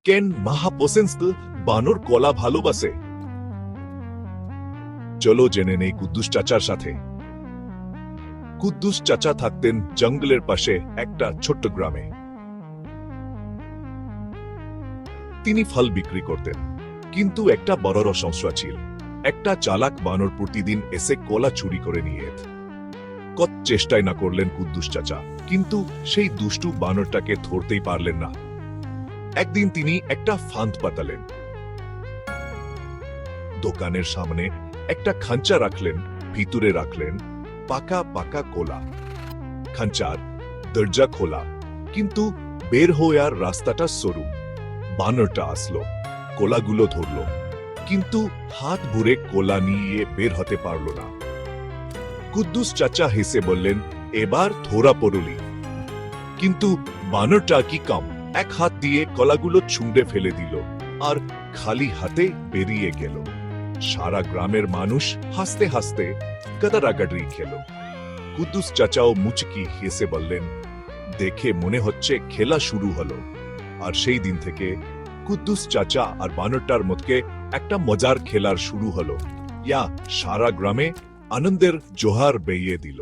কেন মহাপোসেন্স বানর কলা ভালোবাসে? চলো জেনে নেই কুদ্দুস চাচার সাথে। কুদ্দুস চাচা থাকতেন জঙ্গলের পাশে একটা ছোট্ট গ্রামে। তিনি ফল বিক্রি করতেন, কিন্তু একটা বড় সমস্যা ছিল। একটা চালাক বানর প্রতিদিন এসে কলা চুরি করে নিয়ে যেত। কত চেষ্টাই না করলেন কুদ্দুস চাচা, কিন্তু সেই দুষ্টু বানরটাকে ধরতেই পারলেন না। একদিন তিনি একটা ফাঁদ পাতালেন, দোকানের সামনে একটা খাঁচা রাখলেন, ভিতরে রাখলেন পাকা পাকা কলা। খাঁচার দরজা খোলা, কিন্তু বের হওয়ার রাস্তাটা সরু। বানরটা আসলো, কলাগুলো ধরল, কিন্তু হাত ভরে কলা নিয়ে বের হতে পারল না। কুদ্দুস চাচা হেসে বললেন, এবার ধরা পড়লি। কিন্তু বানরটা কি কাম, এক হাত দিয়ে কলাগুলো ছুঁড়ে ফেলে দিল আর খালি হাতে বেরিয়ে গেল। সারা গ্রামের মানুষ হাসতে হাসতে গাদারাগাড়ি খেল। কুদ্দুস চাচাও মুচকি হেসে বললেন, দেখে মনে হচ্ছে খেলা শুরু হলো। আর সেই দিন থেকে কুদ্দুস চাচা আর বানরটার মধ্যে একটা মজার খেলার শুরু হলো। ইয়া সারা গ্রামে আনন্দের জোহার বেরিয়ে দিল।